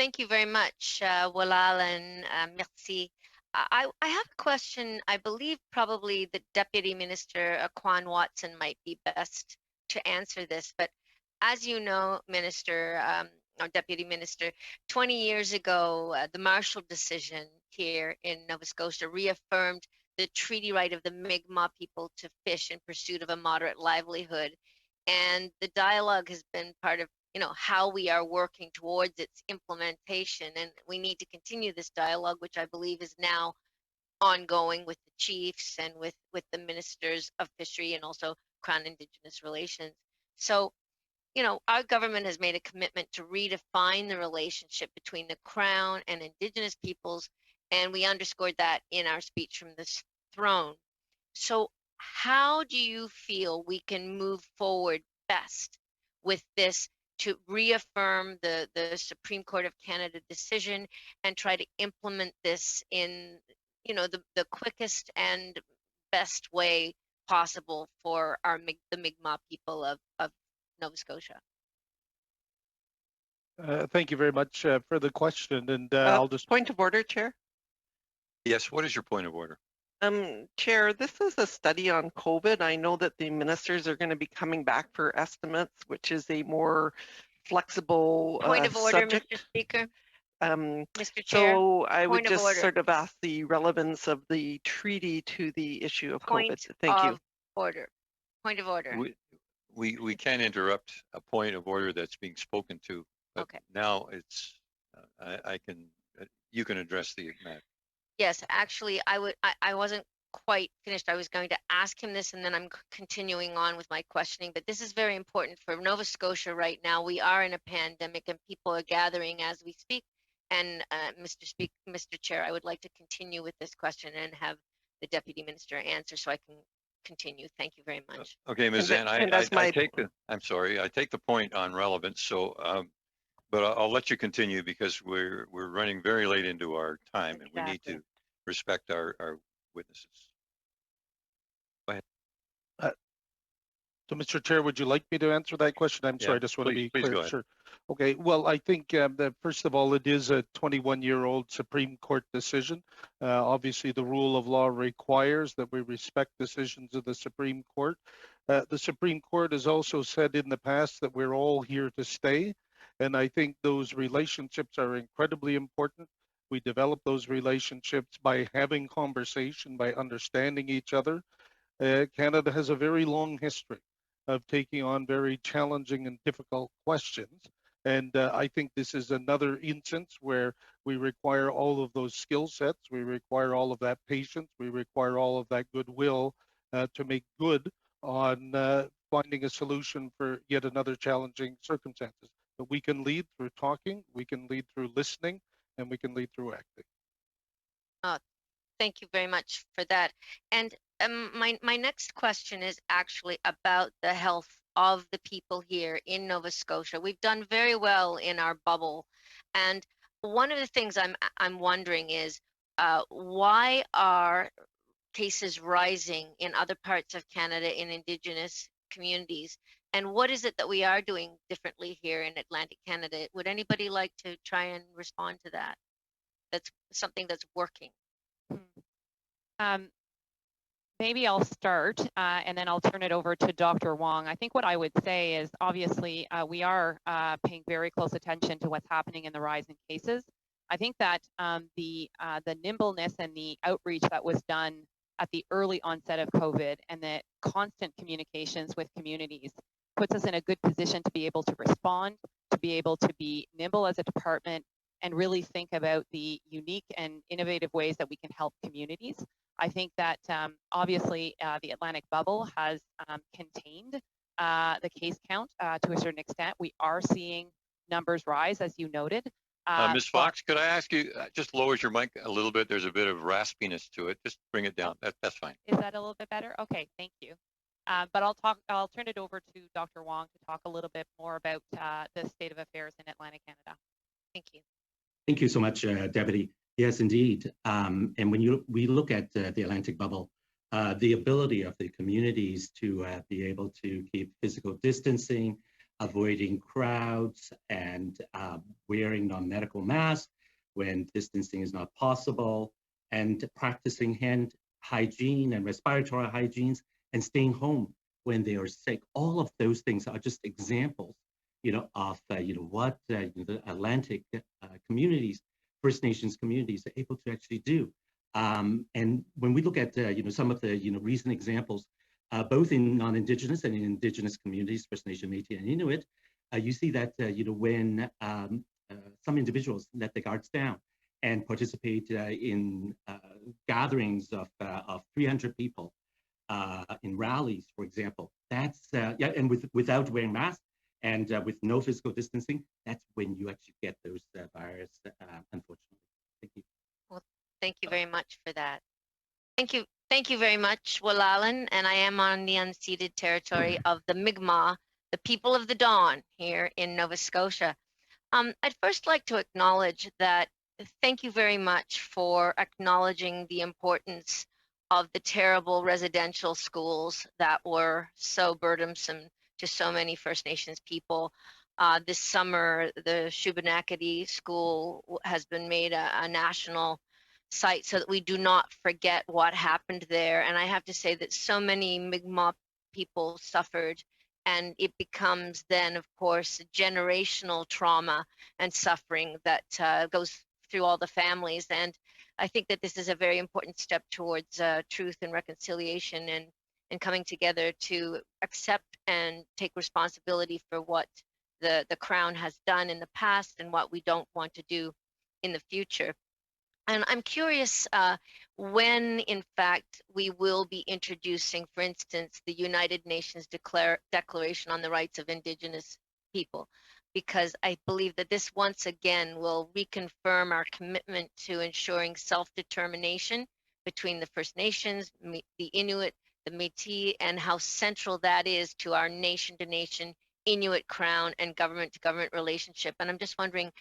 Thank you very much, Walal and merci. I have a question. I believe probably the Deputy Minister, Kwan Watson, might be best to answer this. But as you know, Minister, or Deputy Minister, 20 years ago, the Marshall decision here in Nova Scotia reaffirmed the treaty right of the Mi'kmaq people to fish in pursuit of a moderate livelihood. And the dialogue has been part of how we are working towards its implementation, and we need to continue this dialogue, which I believe is now ongoing with the chiefs and with the ministers of fishery and also Crown Indigenous relations. So our government has made a commitment to redefine the relationship between the Crown and Indigenous peoples, and we underscored that in our speech from this throne. So how do you feel we can move forward best with this to reaffirm the Supreme Court of Canada decision and try to implement this in the quickest and best way possible for the Mi'kmaq people of Nova Scotia? Thank you very much for the question, and I'll just point of order, Chair. Yes, what is your point of order? Chair, this is a study on COVID. I know that the ministers are going to be coming back for estimates, which is a more flexible point of order, subject. Mr. Speaker. Mr. Chair, so I would just order. sort of ask the relevance of the treaty to the issue of COVID. Thank you. Point of order. We can't interrupt a point of order that's being spoken to. But okay. Now it's you can address the matter. Yes, actually, I wasn't quite finished. I was going to ask him this, and then I'm continuing on with my questioning. But this is very important for Nova Scotia right now. We are in a pandemic, and people are gathering as we speak. And Mr. Chair, I would like to continue with this question and have the Deputy Minister answer, so I can continue. Thank you very much. Okay, Ms. Zan, I take the point on relevance. So. But I'll let you continue because we're running very late into our time, and we need to respect our witnesses. Go ahead. So, Mr. Chair, would you like me to answer that question? I'm sorry, I just want to be clear. Go ahead. Sure. Okay. Well, I think that first of all, it is a 21-year-old Supreme Court decision. Obviously, the rule of law requires that we respect decisions of the Supreme Court. The Supreme Court has also said in the past that we're all here to stay. And I think those relationships are incredibly important. We develop those relationships by having conversation, by understanding each other. Canada has a very long history of taking on very challenging and difficult questions. And I think this is another instance where we require all of those skill sets. We require all of that patience. We require all of that goodwill to make good on finding a solution for yet another challenging circumstances. But we can lead through talking, we can lead through listening, and we can lead through acting. Thank you very much for that. And my next question is actually about the health of the people here in Nova Scotia. We've done very well in our bubble, and one of the things I'm wondering is why are cases rising in other parts of Canada in Indigenous communities? And what is it that we are doing differently here in Atlantic Canada? Would anybody like to try and respond to that? That's something that's working. Maybe I'll start and then I'll turn it over to Dr. Wong. I think what I would say is obviously we are paying very close attention to what's happening in the rise in cases. I think that the nimbleness and the outreach that was done at the early onset of COVID and the constant communications with communities puts us in a good position to be able to respond, to be able to be nimble as a department, and really think about the unique and innovative ways that we can help communities. I think that obviously the Atlantic bubble has contained the case count to a certain extent. We are seeing numbers rise, as you noted. Ms. Fox, could I ask you, just lowers your mic a little bit. There's a bit of raspiness to it. Just bring it down. That's fine. Is that a little bit better? Okay, thank you. But I'll turn it over to Dr. Wong to talk a little bit more about the state of affairs in Atlantic Canada. Thank you. Thank you so much, Deputy. Yes, indeed. And when we look at the Atlantic bubble, the ability of the communities to be able to keep physical distancing, avoiding crowds, and wearing non-medical masks when distancing is not possible, and practicing hand hygiene and respiratory hygienes, and staying home when they are sick. All of those things are just examples, of what the Atlantic communities, First Nations communities, are able to actually do. And when we look at some of the recent examples, both in non-Indigenous and in Indigenous communities, First Nation, Métis, and Inuit, you see that when some individuals let their guards down and participate in gatherings of 300 people in rallies, for example. That's and without wearing masks and with no physical distancing. That's when you actually get those virus, unfortunately. Thank you. Well, thank you very much for that. Thank you very much, Walalan. And I am on the unceded territory of the Mi'kmaq, the people of the dawn here in Nova Scotia. I'd first like to acknowledge that thank you very much for acknowledging the importance of the terrible residential schools that were so burdensome to so many First Nations people. This summer, the Shubenacadie School has been made a national site so that we do not forget what happened there. And I have to say that so many Mi'kmaq people suffered, and it becomes then, of course, generational trauma and suffering that goes through all the families. And I think that this is a very important step towards truth and reconciliation, and coming together to accept and take responsibility for what the Crown has done in the past and what we don't want to do in the future. And I'm curious when, in fact, we will be introducing, for instance, the United Nations Declaration on the Rights of Indigenous People, because I believe that this once again will reconfirm our commitment to ensuring self-determination between the First Nations, the Inuit, the Métis, and how central that is to our nation-to-nation Inuit Crown and government-to-government relationship. And I'm just wondering,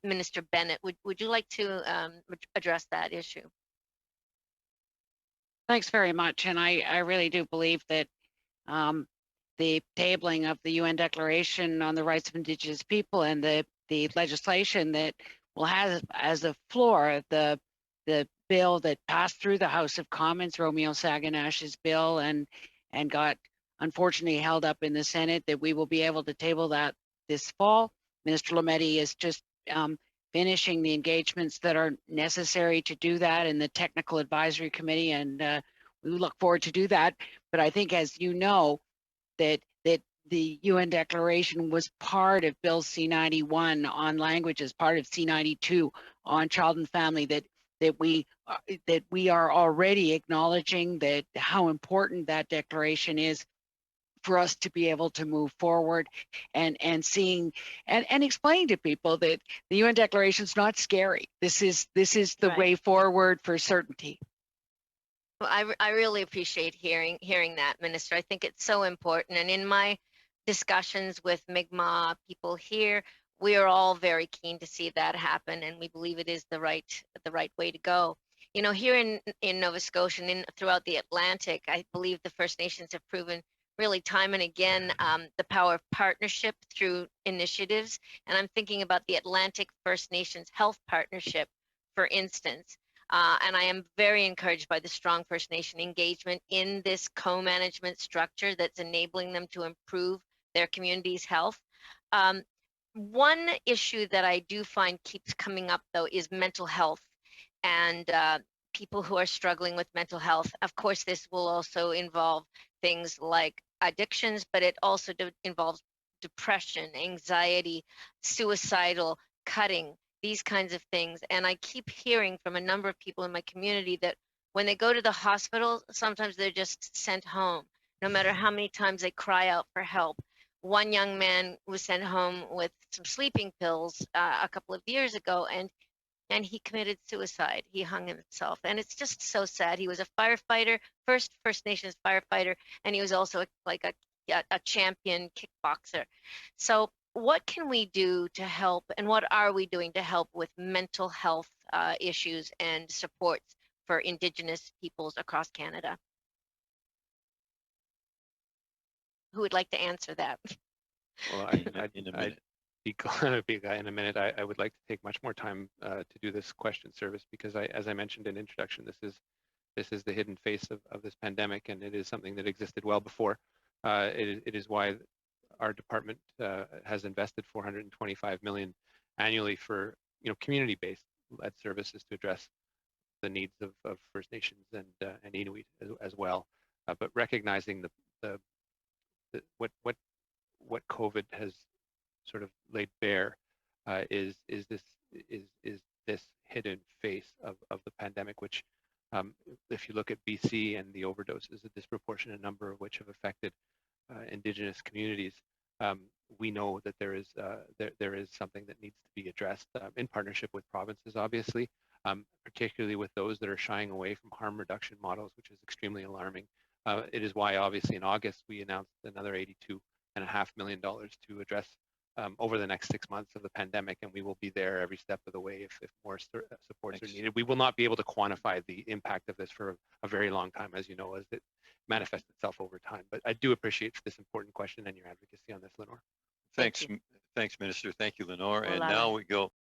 Minister Bennett, would you like to address that issue? Thanks very much. And I really do believe that the tabling of the UN Declaration on the Rights of Indigenous People and the legislation that will have as a floor the bill that passed through the House of Commons, Romeo Saganash's bill, and got unfortunately held up in the Senate, that we will be able to table that this fall. Minister Lametti is just finishing the engagements that are necessary to do that in the Technical Advisory Committee, and we look forward to do that. But I think, as you know, that the UN Declaration was part of Bill C-91 on languages, part of C-92 on child and family, that we are already acknowledging that how important that declaration is for us to be able to move forward and seeing and explain to people that the UN Declaration is not scary. This is the way forward for certainty. Well, I really appreciate hearing that, Minister. I think it's so important. And in my discussions with Mi'kmaq people here, we are all very keen to see that happen, and we believe it is the right way to go. You know, here in Nova Scotia and throughout the Atlantic, I believe the First Nations have proven really time and again the power of partnership through initiatives. And I'm thinking about the Atlantic First Nations Health Partnership, for instance. And I am very encouraged by the strong First Nation engagement in this co-management structure that's enabling them to improve their community's health. One issue that I do find keeps coming up, though, is mental health and people who are struggling with mental health. Of course, this will also involve things like addictions, but it also involves depression, anxiety, suicidal, cutting, these kinds of things. And I keep hearing from a number of people in my community that when they go to the hospital, sometimes they're just sent home, no matter how many times they cry out for help. One young man was sent home with some sleeping pills a couple of years ago, and he committed suicide. He hung himself. And it's just so sad. He was a firefighter, First Nations firefighter, and he was also like a champion kickboxer. So what can we do to help, and what are we doing to help with mental health issues and supports for Indigenous peoples across Canada? Who would like to answer that? Well, in a minute. be glad in a minute. I would like to take much more time to do this question service because as I mentioned in introduction, this is the hidden face of this pandemic, and it is something that existed well before. It is why our department has invested $425 million annually for community-based led services to address the needs of First Nations and Inuit as well. But recognizing what COVID has sort of laid bare is this hidden face of the pandemic, which if you look at BC and the overdoses, a disproportionate number of which have affected Indigenous communities, we know that there is something that needs to be addressed in partnership with provinces, obviously, particularly with those that are shying away from harm reduction models, which is extremely alarming. It is why, obviously, in August we announced another $82.5 million to address over the next 6 months of the pandemic, and we will be there every step of the way if more supports are needed. We will not be able to quantify the impact of this for a very long time, as you know, as it manifests itself over time. But I do appreciate this important question and your advocacy on this, Lenore. Thanks, Minister. Thank you, Lenore. And Wolalan. now we go